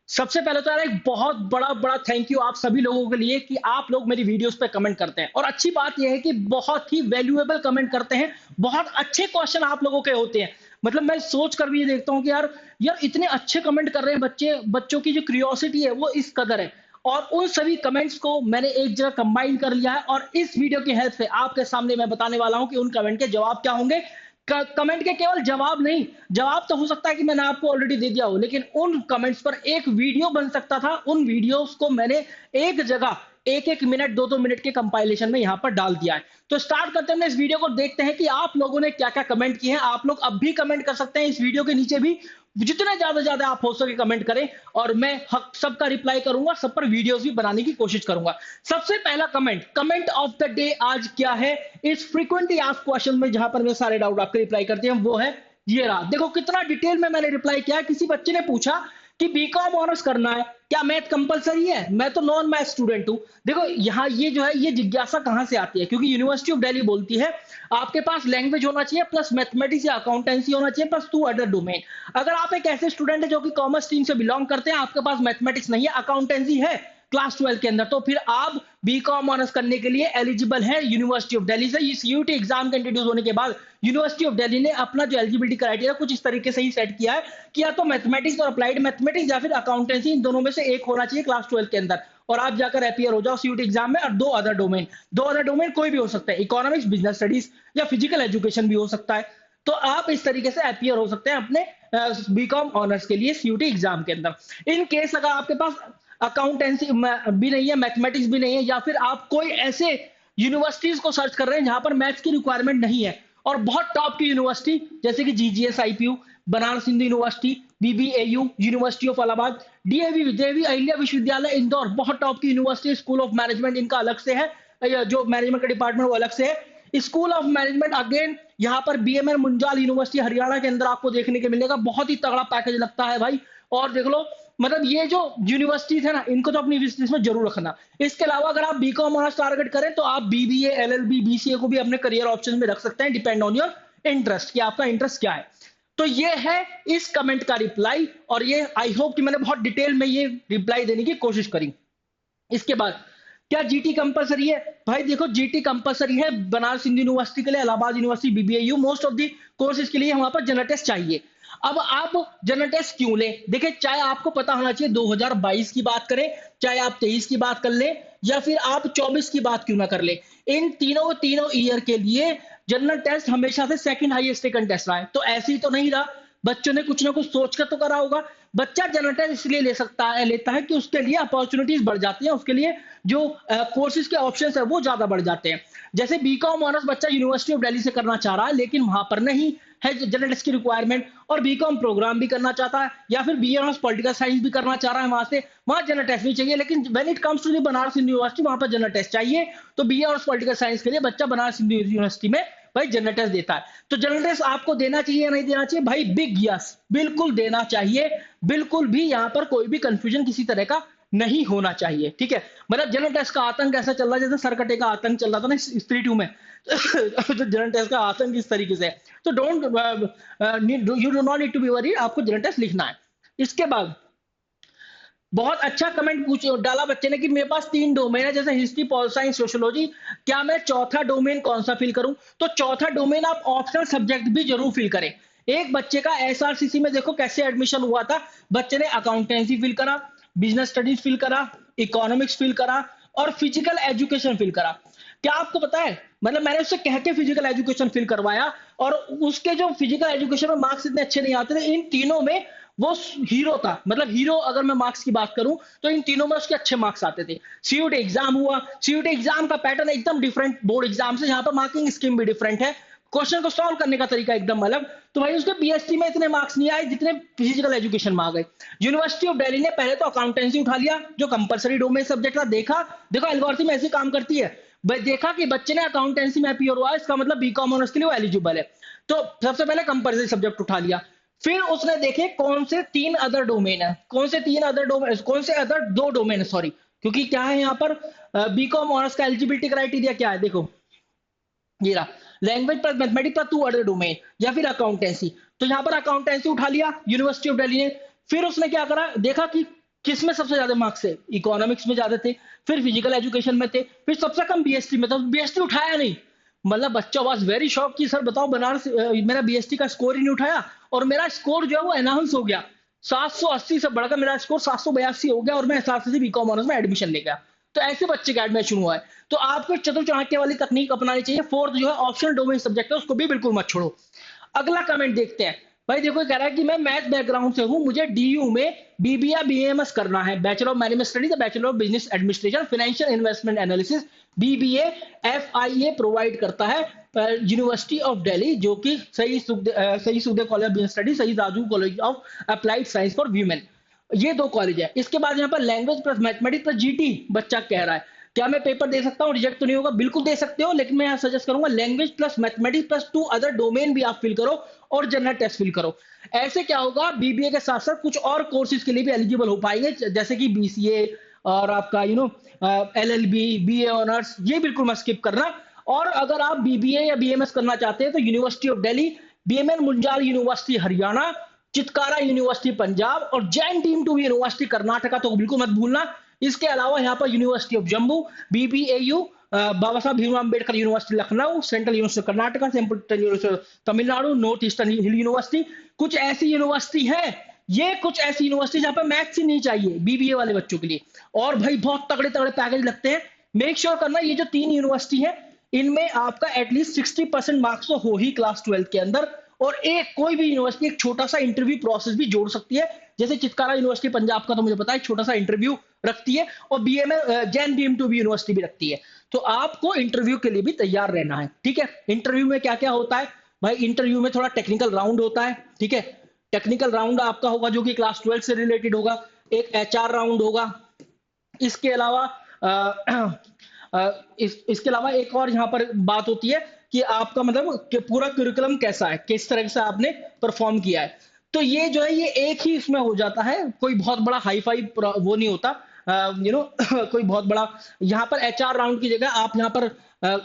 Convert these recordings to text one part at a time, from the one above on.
सबसे पहले तो यार एक बहुत बड़ा बड़ा थैंक यू आप सभी लोगों के लिए कि आप लोग मेरी वीडियोस पे कमेंट करते हैं और अच्छी बात यह है कि बहुत ही वैल्यूएबल कमेंट करते हैं। बहुत अच्छे क्वेश्चन आप लोगों के होते हैं। मतलब मैं सोच कर भी ये देखता हूँ कि यार यार इतने अच्छे कमेंट कर रहे हैं बच्चे, बच्चों की जो क्यूरियोसिटी है वो इस कदर है। और उन सभी कमेंट्स को मैंने एक जगह कंबाइन कर लिया है और इस वीडियो की हेल्प से आपके सामने मैं बताने वाला हूं कि उन कमेंट के जवाब क्या होंगे। कमेंट के केवल जवाब नहीं, जवाब तो हो सकता है कि मैंने आपको ऑलरेडी दे दिया हो, लेकिन उन कमेंट्स पर एक वीडियो बन सकता था। उन वीडियोस को मैंने एक जगह एक एक मिनट दो दो मिनट के कंपाइलेशन में यहां पर डाल दिया है। तो स्टार्ट करते हैं इस वीडियो को, देखते हैं कि आप लोगों ने क्या क्या कमेंट किए हैं। आप लोग अब भी कमेंट कर सकते हैं इस वीडियो के नीचे भी, जितने ज्यादा आप हो सके कमेंट करें और मैं सबका रिप्लाई करूंगा, सब पर वीडियोस भी बनाने की कोशिश करूंगा। सबसे पहला comment, comment of the day आज क्या है इस फ्रीक्वेंटली आस्क्ड क्वेश्चन में, जहां पर मैं सारे डाउट आपके रिप्लाई करते हैं, वो है ये रहा। देखो कितना डिटेल में मैंने रिप्लाई किया है। किसी बच्चे ने पूछा कि बीकॉम ऑनर्स करना है, क्या मैथ कंपलसरी है? मैं तो नॉन मैथ स्टूडेंट हूं। देखो यहाँ ये जो है ये जिज्ञासा कहां से आती है, क्योंकि यूनिवर्सिटी ऑफ दिल्ली बोलती है आपके पास लैंग्वेज होना चाहिए प्लस मैथमेटिक्स या अकाउंटेंसी होना चाहिए प्लस 2 अदर डोमेन। अगर आप एक ऐसे स्टूडेंट है जो कि कॉमर्स टीम से बिलोंग करते हैं, आपके पास मैथमेटिक्स नहीं है, अकाउंटेंसी है क्लास 12 के अंदर, तो फिर आप बीकॉम ऑनर्स करने के लिए एलिजिबल है यूनिवर्सिटी ऑफ दिल्ली से। इस यूटी एग्जाम के इंट्रोड्यूस होने के बाद यूनिवर्सिटी ऑफ दिल्ली ने अपना जो एलिजिबिलिटी क्राइटेरिया कुछ इस तरीके से ही सेट किया है कि या तो मैथमेटिक्स और अप्लाइड मैथमेटिक्स या फिर अकाउंटेंसी, इन दोनों में से एक होना चाहिए क्लास 12 के अंदर, और आप जाकर अपीयर हो जाओ सीयूटी एग्जाम में। और दो अदर डोमेन कोई भी हो सकता है, इकोनॉमिक्स, बिजनेस स्टडीज या फिजिकल एजुकेशन भी हो सकता है। तो आप इस तरीके से अपीयर हो सकते हैं अपने बीकॉम ऑनर्स के लिए सीयूटी एग्जाम के अंदर। इन केस अगर आपके पास अकाउंटेंसी भी नहीं है, मैथमेटिक्स भी नहीं है, या फिर आप कोई ऐसे यूनिवर्सिटीज को सर्च कर रहे हैं जहां पर मैथ्स की रिक्वायरमेंट नहीं है और बहुत टॉप की यूनिवर्सिटी जैसे कि GGS IPU, Banaras Hindu university, BBAU, university of Allahabad, DAV Devi Ahilya Vishwavidyalaya Indore, बहुत टॉप की यूनिवर्सिटी। स्कूल ऑफ मैनेजमेंट इनका अलग से है, जो मैनेजमेंट का डिपार्टमेंट वो अलग से है। स्कूल ऑफ मैनेजमेंट अगेन यहाँ पर बीएमएन मुंजाल यूनिवर्सिटी हरियाणा के अंदर आपको देखने को मिलेगा। बहुत ही तगड़ा पैकेज लगता है भाई। और देख लो, मतलब ये जो यूनिवर्सिटीज है ना, इनको तो अपनी विश लिस्ट में जरूर रखना। इसके अलावा अगर आप बीकॉम ऑनर्स टारगेट करें तो आप बीबीए, एलएलबी, बीसीए को भी अपने करियर ऑप्शन में रख सकते हैं, डिपेंड ऑन योर इंटरेस्ट कि आपका इंटरेस्ट क्या है। तो ये है इस कमेंट का रिप्लाई, और ये आई होप कि मैंने बहुत डिटेल में ये रिप्लाई देने की कोशिश करी। इसके बाद क्या जीटी कंपलसरी है? भाई देखो, जीटी कंपलसरी है बनारस हिंदू यूनिवर्सिटी के लिए, Allahabad university, BBAU, most of the courses के लिए वहां पर जनरल टेस्ट चाहिए। अब आप जनरल टेस्ट क्यों ले? देखिए, चाहे आपको पता होना चाहिए 2022 की बात करें, चाहे आप 23 की बात कर ले, या फिर आप 24 की बात क्यों ना कर ले, इन तीनों तीनों ईयर के लिए जनरल टेस्ट हमेशा से सेकंड हाईएस्ट टेकन टेस्ट रहा है। तो ऐसे ही तो नहीं रहा, बच्चों ने कुछ ना कुछ सोच कर तो करा होगा। बच्चा जनरल टेस्ट इसलिए ले सकता है, लेता है कि उसके लिए अपॉर्चुनिटीज बढ़ जाती हैं, उसके लिए जो कोर्सेज के ऑप्शंस है वो ज्यादा बढ़ जाते हैं। जैसे बीकॉम ऑनर्स बच्चा यूनिवर्सिटी ऑफ दिल्ली से करना चाह रहा है, लेकिन वहां पर नहीं है जनरल टेस्ट की रिक्वायरमेंट, और बीकॉम प्रोग्राम भी करना चाहता है, या फिर बी ऑनर्स पॉलिटिकल साइंस भी करना चाह रहा है, वहां से वहां जनरल टेस्ट नहीं चाहिए। लेकिन when it comes to the Banaras Hindu University, वहां पर जनरल टेस्ट चाहिए। तो बी ऑनर्स पॉलिटिकल साइंस के लिए बच्चा बनारस हिंदू यूनिवर्सिटी में भाई जनरल टेस्ट देता है। तो जनरल टेस्ट आपको देना चाहिए या नहीं देना चाहिए? भाई बिग यस, बिल्कुल देना चाहिए। बिल्कुल भी यहाँ पर कोई भी कंफ्यूजन किसी तरह का नहीं होना चाहिए, ठीक है। मतलब जनरल टेस्ट का आतंक ऐसा चल रहा है जैसे सरकटे का आतंक चल रहा था ना स्त्री टू में। तो जनरल टेस्ट का आतंक इस तरीके से है। तो don't you do not need to be worried, आपको जनरल टेस्ट लिखना है। इसके बाद बहुत अच्छा कमेंट पूछ डाला बच्चे ने कि मेरे पास 3 डोमेन है, जैसे हिस्ट्री, पॉल साइंस, सोशियोलॉजी, क्या मैं चौथा डोमेन कौन सा फिल करूं? तो चौथा डोमेन आप ऑप्शनल सब्जेक्ट भी जरूर फिल करें। एक बच्चे का एसआरसीसी में देखो कैसे एडमिशन हुआ था। बच्चे ने अकाउंटेंसी फिल करा, बिजनेस स्टडीज फिल करा, इकोनॉमिक्स फिल करा और फिजिकल एजुकेशन फिल करा। क्या आपको पता है, मतलब मैंने उससे कह के फिजिकल एजुकेशन फिल करवाया, और उसके जो फिजिकल एजुकेशन में मार्क्स इतने अच्छे नहीं आते थे, इन तीनों में वो हीरो था। मतलब हीरो अगर मैं मार्क्स की बात करूं तो इन तीनों में उसके अच्छे मार्क्स आते थे। सीयूटी एग्जाम हुआ, सीयूटी एग्जाम का पैटर्न एकदम डिफरेंट बोर्ड एग्जाम से, यहाँ पर मार्किंग स्कीम भी डिफरेंट है, क्वेश्चन को सॉल्व करने का तरीका एकदम अलग। तो भाई उसके पीएचडी में इतने मार्क्स नहीं आए जितने फिजिकल एजुकेशन में आ गए। यूनिवर्सिटी ऑफ दिल्ली ने पहले तो अकाउंटेंसी उठा लिया जो कंपलसरी डोमेन सब्जेक्ट था। देखा, देखो एल्गोरिथम ऐसे काम करती है। देखा कि बच्चे ने अकाउंटेंसी में अपीयर हुआ, इसका मतलब बीकॉम ऑनर्स के लिए वो एलिजिबल है, तो सबसे पहले कंपलसरी सब्जेक्ट उठा लिया। फिर उसने देखे कौन से 3 अदर डोमेन है, कौन से 3 अदर डोमेन, कौन से अदर 2 डोमेन है, सॉरी, क्योंकि क्या है यहाँ पर बीकॉम ऑनर्स का एलिजिबिलिटी क्राइटेरिया क्या है, देखो ये रहा, language plus mathematics plus 2 other domain या फिर अकाउंटेंसी। तो यहाँ पर अकाउंटेंसी उठा लिया यूनिवर्सिटी ऑफ दिल्ली ने। फिर उसने क्या करा, देखा कि किस में सबसे ज्यादा मार्क्स थे? इकोनॉमिक्स में ज्यादा थे, फिर फिजिकल एजुकेशन में थे, फिर सबसे कम बीएसटी में था, बीएसटी उठाया नहीं। मतलब बच्चा वाज वेरी शॉक कि सर बताओ बनारस मेरा बीएसटी का स्कोर ही नहीं उठाया, और मेरा स्कोर जो है वो एनहांस हो गया, 780 से बढ़कर मेरा स्कोर 782 हो गया, और मैं एसआरसीसी से बीकॉम ऑनर्स में एडमिशन ले गया। तो ऐसे बच्चे का एडमिशन हुआ है। तो आपको चतुर चाणक्य वाली तकनीक अपनानी चाहिए। फोर्थ जो है ऑप्शनल डोमेन सब्जेक्ट है, उसको भी बिल्कुल मत छोड़ो। अगला कमेंट देखते हैं। भाई देखो कह रहा है कि मैं मैथ बैकग्राउंड से हूं, मुझे डीयू में बीबी या बीएमएस करना है, bachelor of management studies, bachelor of business administration, financial investment analysis, BBA FIA provide करता है यूनिवर्सिटी ऑफ दिल्ली, जो कि सही Sukhdev college of business studies, सही Rajguru college of applied science for women. ये दो कॉलेज है। इसके बाद यहाँ पर language plus mathematics plus GT बच्चा कह रहा है। क्या मैं पेपर दे सकता हूँ, रिजेक्ट तो नहीं होगा? बिल्कुल दे सकते हो, लेकिन मैं यहाँ सजेस्ट करूंगा language plus mathematics plus 2 other domain भी आप फिल करो, और जनरल टेस्ट फिल करो। ऐसे क्या होगा, बीबीए के साथ साथ कुछ और कोर्सेज के लिए भी एलिजिबल हो पाएंगे, जैसे कि बीसीए और आपका एलएलबी, बीए ऑनर्स, ये बिल्कुल मत स्किप करना। और अगर आप बीबीए या बीएमएस करना चाहते हैं तो university of Delhi, BML Munjal university Haryana, Chitkara university Punjab, और Jain deemed to university Karnataka तो बिल्कुल मत भूलना। इसके अलावा यहाँ पर university of Jammu, BBAU, Baba Saheb Bhimrao Ambedkar university Lucknow, central university Karnataka, central university Tamil Nadu, north eastern hill university, कुछ ऐसी यूनिवर्सिटी है। ये कुछ ऐसी यूनिवर्सिटी जहां पर मैथ्स ही नहीं चाहिए बीबीए वाले बच्चों के लिए, और भाई बहुत तगड़े तगड़े पैकेज लगते हैं। मेक श्योर करना ये जो 3 यूनिवर्सिटी है, इनमें आपका एटलीस्ट 60% मार्क्स तो हो ही क्लास 12 के अंदर। और एक कोई भी यूनिवर्सिटी एक छोटा सा इंटरव्यू प्रोसेस भी जोड़ सकती है, जैसे चितकारा यूनिवर्सिटी पंजाब का तो मुझे पता है छोटा सा इंटरव्यू रखती है, और बीएमए जैन बीएम टू बी यूनिवर्सिटी भी रखती है। तो आपको इंटरव्यू के लिए भी तैयार रहना है, ठीक है। इंटरव्यू में क्या क्या होता है भाई, इंटरव्यू में थोड़ा टेक्निकल राउंड होता है, ठीक है। टेक्निकल राउंड आपका होगा जो कि क्लास 12 से रिलेटेड होगा, एक एचआर राउंड होगा। इसके अलावा इसके अलावा एक और यहाँ पर बात होती है कि आपका मतलब कि पूरा करिकुलम कैसा है, किस तरह से आपने परफॉर्म किया है। तो ये जो है ये एक ही इसमें हो जाता है, कोई बहुत बड़ा हाई फाई वो नहीं होता, कोई बहुत बड़ा। यहाँ पर एचआर राउंड की जगह आप यहाँ पर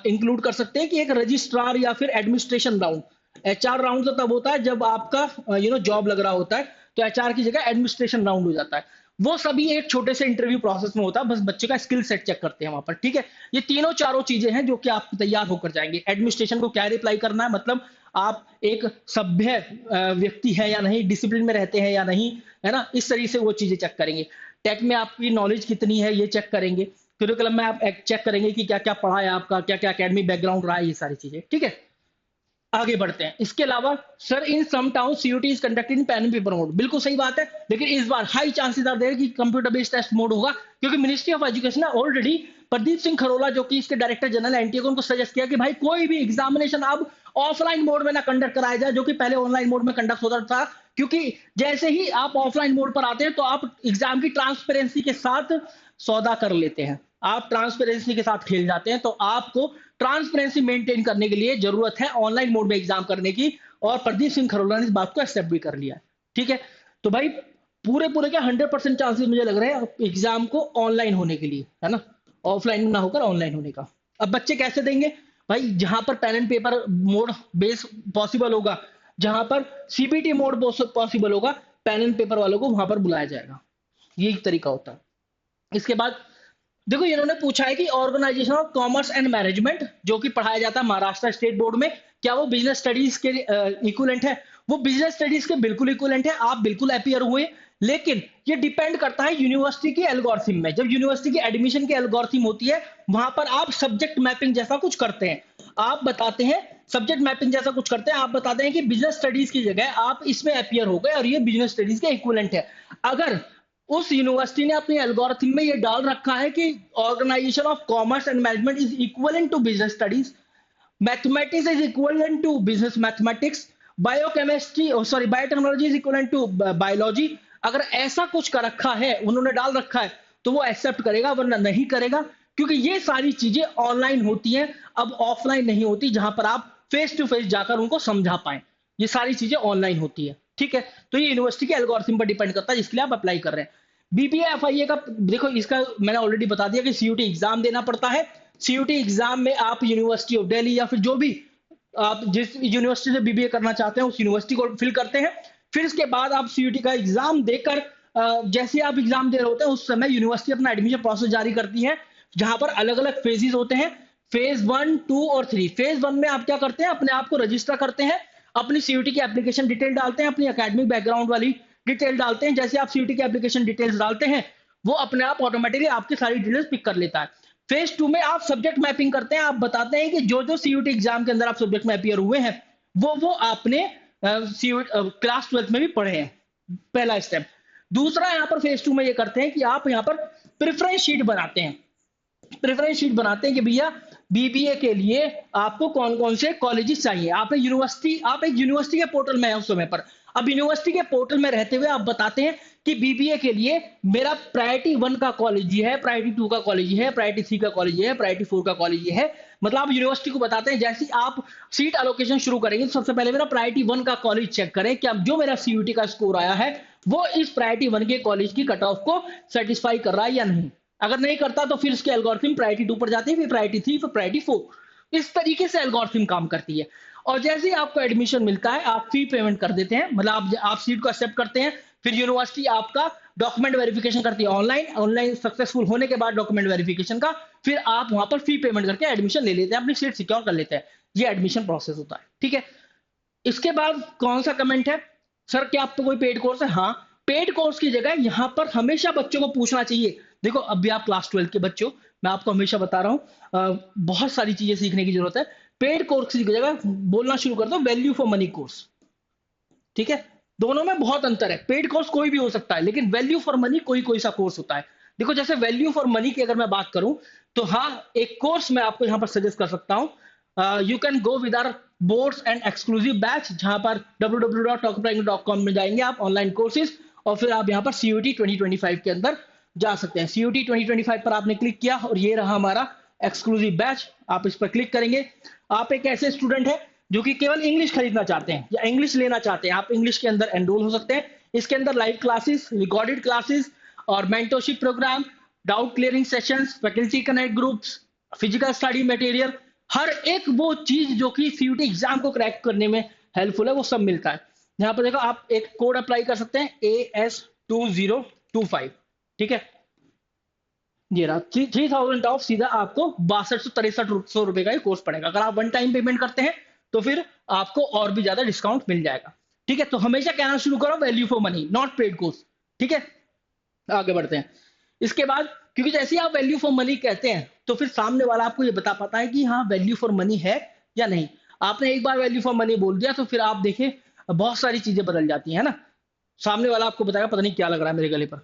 इंक्लूड कर सकते हैं कि एक रजिस्ट्रार या फिर एडमिनिस्ट्रेशन राउंड। एचआर राउंड तो तब होता है जब आपका जॉब लग रहा होता है, तो एचआर की जगह एडमिनिस्ट्रेशन राउंड हो जाता है। वो सभी एक छोटे से इंटरव्यू प्रोसेस में होता है, बस बच्चे का स्किल सेट चेक करते हैं वहां पर, ठीक है। ये तीनों चारों चीजें हैं जो कि आप तैयार होकर जाएंगे। एडमिनिस्ट्रेशन को क्या रिप्लाई करना है, मतलब आप एक सभ्य व्यक्ति है या नहीं, डिसिप्लिन में रहते हैं या नहीं, है ना, इस तरीके से वो चीजें चेक करेंगे। टेक में आपकी नॉलेज कितनी है ये चेक करेंगे। करिकुलम में आप चेक करेंगे कि क्या क्या पढ़ा है आपका, क्या क्या एकेडमिक बैकग्राउंड रहा है, ये सारी चीजें, ठीक है। आगे बढ़ते हैं। इसके अलावा sir in some town CUET is conducted in pen and paper mode, बिल्कुल सही बात है, लेकिन इस बार हाई चांसेस आर देयर कि कंप्यूटर बेस्ड टेस्ट मोड होगा, क्योंकि मिनिस्ट्री ऑफ एजुकेशन ने ऑलरेडी प्रदीप सिंह खरोला जो कि इसके डायरेक्टर जनरल एनटीए को उनको सजेस्ट किया कि भाई कोई भी एग्जामिनेशन अब ऑफलाइन मोड में ना कंडक्ट कराया जाए, जो कि पहले ऑनलाइन मोड में कंडक्ट होता था। क्योंकि जैसे ही आप ऑफलाइन मोड पर आते हैं तो आप एग्जाम की ट्रांसपेरेंसी के साथ सौदा कर लेते हैं, आप ट्रांसपेरेंसी के साथ खेल जाते हैं। तो आपको ट्रांसपेरेंसी मेंटेन करने के लिए जरूरत है ऑनलाइन मोड में एग्जाम करने की, और प्रदीप सिंह खरोला ने इस बात को एक्सेप्ट भी कर लिया, ठीक है। तो भाई पूरे पूरे क्या 100% चांसेस मुझे लग रहे हैं एग्जाम को ऑनलाइन होने के लिए, है ना, ऑफलाइन ना होकर ऑनलाइन होने का। अब बच्चे कैसे देंगे भाई, जहां पर pen and paper mode base possible होगा, जहां पर सीबीटी मोड पॉसिबल होगा, पेन एंड पेपर वालों को वहां पर बुलाया जाएगा, यही तरीका होता है। इसके बाद देखो इन्होंने पूछा है कि organisation of commerce and management जो कि पढ़ाया जाता है महाराष्ट्र स्टेट बोर्ड में, क्या वो बिजनेस स्टडीज के इक्विवेलेंट है? वो बिजनेस स्टडीज के बिल्कुल इक्विवेलेंट है, आप बिल्कुल अपियर हुए, लेकिन ये डिपेंड करता है यूनिवर्सिटी की एल्गोरिथम में। जब यूनिवर्सिटी की एडमिशन की एल्गोरिथम होती है, वहां पर आप सब्जेक्ट मैपिंग जैसा कुछ करते हैं, आप बताते हैं सब्जेक्ट मैपिंग जैसा कुछ करते हैं, आप बताते हैं कि बिजनेस स्टडीज की जगह आप इसमें अपियर हो गए और ये बिजनेस स्टडीज के इक्विवेलेंट है। अगर उस यूनिवर्सिटी ने अपनी एल्गोरिथम में ये डाल रखा है कि organisation of commerce and management is equivalent to business studies, mathematics is equivalent to business mathematics, biochemistry sorry biotechnology is equivalent to biology, अगर ऐसा कुछ कर रखा है, उन्होंने डाल रखा है, तो वो एक्सेप्ट करेगा, वरना नहीं करेगा। क्योंकि ये सारी चीजें ऑनलाइन होती हैं, अब ऑफलाइन नहीं होती, जहां पर आप फेस टू फेस जाकर उनको समझा पाए, ये सारी चीजें ऑनलाइन होती है, ठीक है। तो ये यूनिवर्सिटी के एल्गोरिथम पर डिपेंड करता है जिसके लिए आप अप्लाई कर रहे हैं। बीबीए एफआईए का देखो, इसका मैंने ऑलरेडी बता दिया कि सीयूटी एग्जाम देना पड़ता है। सीयूटी एग्जाम में आप यूनिवर्सिटी ऑफ दिल्ली या फिर जो भी आप जिस यूनिवर्सिटी से बीबीए करना चाहते हैं उस यूनिवर्सिटी को फिल करते हैं। फिर इसके बाद आप सीयूटी का एग्जाम देकर जैसे आप एग्जाम दे रहे होते हैं उस समय यूनिवर्सिटी अपना एडमिशन प्रोसेस जारी करती है, जहां पर अलग अलग फेजेस होते हैं, फेज 1, 2 और 3। फेज 1 में आप क्या करते हैं, अपने आप को रजिस्टर करते हैं, अपनी सीयूटी की एप्लीकेशन डिटेल डालते हैं, अपनी एकेडमिक बैकग्राउंड वाली डिटेल डालते हैं। जैसे आप सीयूटी की एप्लीकेशन डिटेल्स डालते हैं, वो अपने आप ऑटोमेटिकली आपकी सारी डिटेल्स पिक कर लेता है। फेज 2 में आप सब्जेक्ट मैपिंग करते हैं, आप बताते हैं कि जो जो सीयूटी एग्जाम के अंदर आप सब्जेक्ट में अपियर हुए हैं, वो आपने क्लास 12 में भी पढ़े हैं, पहला स्टेप। दूसरा यहाँ पर फेज 2 में ये करते हैं कि आप यहाँ पर प्रेफरेंस शीट बनाते हैं। प्रेफरेंस शीट बनाते हैं कि भैया बीबीए के लिए आपको कौन कौन से कॉलेजेस चाहिए। आप एक यूनिवर्सिटी के पोर्टल में है उस समय पर। अब यूनिवर्सिटी के पोर्टल में रहते हुए आप बताते हैं कि बीबीए के लिए मेरा प्रायोरिटी 1 का कॉलेज ये है, प्रायोरिटी 2 का कॉलेज ये है, प्रायोरिटी 3 का कॉलेज ये है, प्रायोरिटी 4 का कॉलेज ये है। मतलब आप यूनिवर्सिटी को बताते हैं जैसे आप सीट एलोकेशन शुरू करेंगे तो सबसे पहले मेरा प्रायोरिटी 1 का कॉलेज चेक करें कि अब जो मेरा सीयूटी का स्कोर आया है वो इस प्रायोरिटी 1 के कॉलेज की कट ऑफ को सेटिस्फाई कर रहा है या नहीं। अगर नहीं करता तो फिर उसके एल्गोरिथम प्रायोरिटी 2 पर जाती है, फिर प्रायोरिटी 3, फिर प्रायोरिटी 4। इस तरीके से एल्गोरिथम काम करती है। और जैसे ही आपको एडमिशन मिलता है आप फी पेमेंट कर देते हैं, मतलब आप सीट को एक्सेप्ट करते हैं, फिर यूनिवर्सिटी आपका डॉक्यूमेंट वेरिफिकेशन करती है ऑनलाइन सक्सेसफुल होने के बाद डॉक्यूमेंट वेरिफिकेशन का, फिर आप वहां पर फी पेमेंट करके एडमिशन ले लेते हैं, अपनी सीट सिक्योर कर लेते हैं। ये एडमिशन प्रोसेस होता है, ठीक है। इसके बाद कौन सा कमेंट है, सर क्या आप पे कोई पेड कोर्स है? हाँ, पेड कोर्स की जगह यहां पर हमेशा बच्चों को पूछना चाहिए। देखो अभी आप क्लास 12 के बच्चों, मैं आपको हमेशा बता रहा हूं, बहुत सारी चीजें सीखने की जरूरत है। पेड कोर्स की जगह बोलना शुरू कर दो वैल्यू फॉर मनी कोर्स, ठीक है। दोनों में बहुत अंतर है। पेड कोर्स कोई भी हो सकता है, लेकिन वैल्यू फॉर मनी कोई कोई सा कोर्स होता है। देखो जैसे वैल्यू फॉर मनी की अगर मैं बात करूं तो हाँ, एक कोर्स मैं आपको यहां पर सजेस्ट कर सकता हूं। You can go with our boards and exclusive batch, जहां पर www.talkpractice.com में जाएंगे आप, ऑनलाइन कोर्सेज, और फिर आप यहां पर सीयूटी 2025 के अंदर जा सकते हैं। सीयूटी 2025 पर आपने क्लिक किया और ये रहा हमारा एक्सक्लूसिव बैच। आप इस पर क्लिक करेंगे। आप एक ऐसे स्टूडेंट है जो कि केवल इंग्लिश खरीदना चाहते हैं या इंग्लिश लेना चाहते हैं, आप इंग्लिश के अंदर एनरोल हो सकते हैं। इसके अंदर लाइव क्लासेस, रिकॉर्डेड क्लासेस और mentorship programme, doubt clearing sessions, faculty connect groups, physical study material, हर एक वो चीज जो कि सीयूटी एग्जाम को क्रैक करने में हेल्पफुल है, वो सब मिलता है। यहाँ पर देखो आप एक कोड अप्लाई कर सकते हैं AS2025, ठीक है। ये रहा 3000 ऑफ, सीधा आपको 6200-6300 रुपए का ही कोर्स पड़ेगा। अगर आप वन टाइम पेमेंट करते हैं तो फिर आपको और भी ज्यादा डिस्काउंट मिल जाएगा, ठीक है। तो हमेशा कहना शुरू करो value for money, not paid course, ठीक है। आगे बढ़ते हैं। इसके बाद क्योंकि जैसे ही आप वैल्यू फॉर मनी कहते हैं तो फिर सामने वाला आपको ये बता पाता है कि हाँ वैल्यू फॉर मनी है या नहीं। आपने एक बार वैल्यू फॉर मनी बोल दिया तो फिर आप देखें बहुत सारी चीजें बदल जाती है ना। सामने वाला आपको बताएगा पता नहीं क्या लग रहा है मेरे गले पर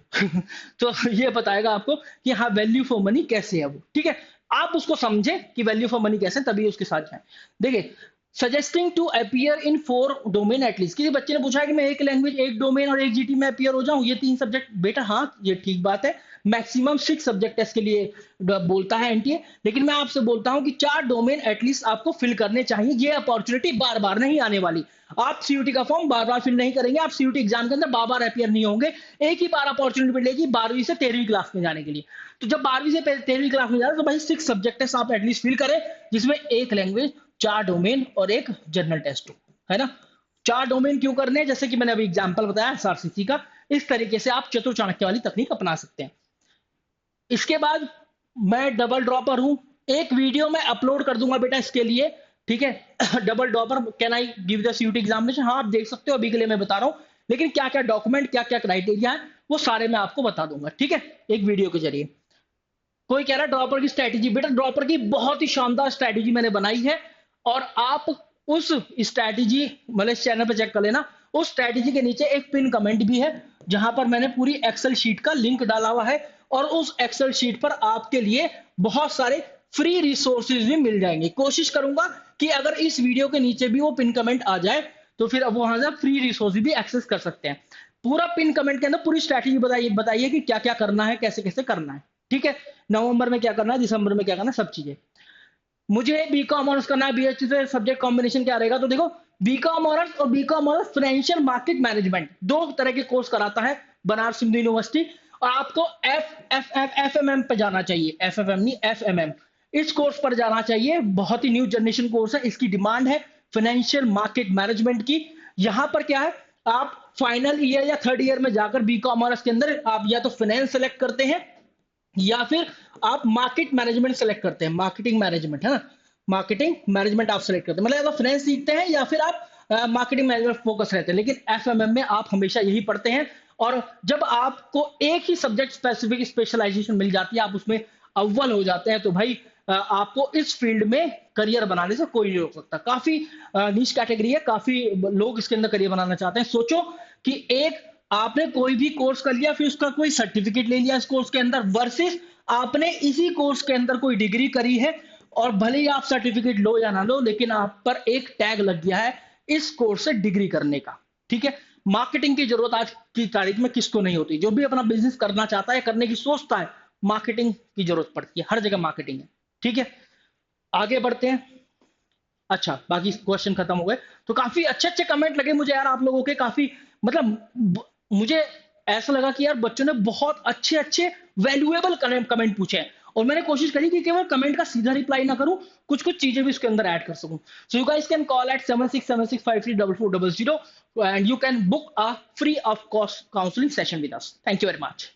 तो ये बताएगा आपको कि हाँ वैल्यू फॉर मनी कैसे है वो, ठीक है। आप उसको समझे कि वैल्यू फॉर मनी कैसे, तभी उसके साथ जाए। देखिए, suggesting to appear in 4 domain at least. किसी बच्चे ने पूछा है कि मैं एक लैंग्वेज, एक डोमेन और एक जीटी में अपीयर हो जाऊं, ये 3 सब्जेक्ट। बेटा हाँ, ये ठीक बात है। मैक्सिमम 6 सब्जेक्ट इसके लिए बोलता है एनटीए, लेकिन मैं आपसे बोलता हूं कि 4 डोमेन एटलीस्ट आपको फिल करने चाहिए। ये अपॉर्चुनिटी बार बार नहीं आने वाली। आप सीयूटी का फॉर्म बार बार फिल नहीं करेंगे, आप सीयूटी एग्जाम के अंदर बार बार अपीयर नहीं होंगे। एक ही बार अपॉर्चुनिटी मिलेगी 12वीं से 13वीं क्लास में जाने के लिए। तो जब 12वीं से 13वीं क्लास में जा रहे तो भाई 6 सब्जेक्ट आप एटलीस्ट फिल करें, जिसमें एक लैंग्वेज, 4 डोमेन और एक जनरल टेस्ट हो, है ना। 4 डोमेन क्यों करने, जैसे कि मैंने अभी एग्जांपल बताया एसआरसीसी का। इस तरीके से आप चतुर चाणक्य वाली तकनीक अपना सकते हैं। इसके बाद मैं डबल ड्रॉपर हूं, एक वीडियो मैं अपलोड कर दूंगा बेटा इसके लिए, ठीक है। Double dropper can I give the CUET examination, हाँ आप देख सकते हो, अभी के लिए मैं बता रहा हूं, लेकिन क्या क्या डॉक्यूमेंट, क्या क्या क्राइटेरिया है वो सारे मैं आपको बता दूंगा, ठीक है, एक वीडियो के जरिए। कोई कह रहा है ड्रॉपर की स्ट्रैटेजी, बेटा ड्रॉपर की बहुत ही शानदार स्ट्रैटेजी मैंने बनाई है, और आप उस स्ट्रैटेजी मतलब इस चैनल पे चेक कर लेना। उस स्ट्रैटेजी के नीचे एक पिन कमेंट भी है, जहां पर मैंने पूरी एक्सेल शीट का लिंक डाला हुआ है, और उस एक्सेल शीट पर आपके लिए बहुत सारे फ्री रिसोर्सेज भी मिल जाएंगे। कोशिश करूंगा कि अगर इस वीडियो के नीचे भी वो पिन कमेंट आ जाए तो फिर अब वहां से फ्री रिसोर्स भी एक्सेस कर सकते हैं। पूरा पिन कमेंट के अंदर पूरी स्ट्रैटेजी बताइए कि क्या क्या करना है, कैसे कैसे करना है, ठीक है। नवंबर में क्या करना है, दिसंबर में क्या करना है, सब चीजें। मुझे बीकॉम ऑनर्स करना है, बीएचसी से सब्जेक्ट कॉम्बिनेशन क्या रहेगा, तो देखो बीकॉम ऑनर्स और BCom honours financial market management, 2 तरह के कोर्स कराता है बनारस हिंदू यूनिवर्सिटी। और आपको एफएमएम पे जाना चाहिए, एफएफएम नहीं एफएमएम, इस कोर्स पर जाना चाहिए। बहुत ही न्यू जनरेशन कोर्स है, इसकी डिमांड है फाइनेंशियल मार्केट मैनेजमेंट की। यहां पर क्या है, आप फाइनल ईयर या थर्ड ईयर में जाकर बीकॉम ऑनर्स के अंदर आप या तो फाइनेंस सेलेक्ट करते हैं या फिर आप मार्केट मैनेजमेंट सेलेक्ट करते हैं, मार्केटिंग मैनेजमेंट है ना, मार्केटिंग मैनेजमेंट आप सेलेक्ट करते हैं, मतलब या तो फाइनेंस सीखते हैं या फिर आप मार्केटिंग मैनेजमेंट फोकस रहते हैं। लेकिन एफएमएम में आप हमेशा यही पढ़ते हैं। और जब आपको एक ही सब्जेक्ट स्पेसिफिक स्पेशलाइजेशन मिल जाती है, आप उसमें अव्वल हो जाते हैं, तो भाई आपको इस फील्ड में करियर बनाने से कोई नहीं रोक सकता। काफी नीश कैटेगरी है, काफी लोग इसके अंदर करियर बनाना चाहते हैं। सोचो कि एक आपने कोई भी कोर्स कर लिया, फिर उसका कोई सर्टिफिकेट ले लिया इस कोर्स के अंदर, वर्सेस आपने इसी कोर्स के अंदर कोई डिग्री करी है, और भले ही आप सर्टिफिकेट लो या ना लो, लेकिन आप पर एक टैग लग गया है इस कोर्स से डिग्री करने का। ठीक है, मार्केटिंग की जरूरत आज की तारीख में किसको नहीं होती? जो भी अपना बिजनेस करना चाहता है, करने की सोचता है, मार्केटिंग की जरूरत पड़ती है, हर जगह मार्केटिंग है। ठीक है, आगे बढ़ते हैं। अच्छा, बाकी क्वेश्चन खत्म हो गए। तो काफी अच्छे अच्छे कमेंट लगे मुझे यार आप लोगों के, काफी मतलब मुझे ऐसा लगा कि यार बच्चों ने बहुत अच्छे अच्छे वैल्यूएबल कमेंट पूछे हैं, और मैंने कोशिश करी कि केवल कमेंट का सीधा रिप्लाई ना करूं, कुछ कुछ चीजें भी उसके अंदर ऐड कर सकूं। So you guys can call at 7676534400 and you can book a free of cost counselling session with us. Thank you very much.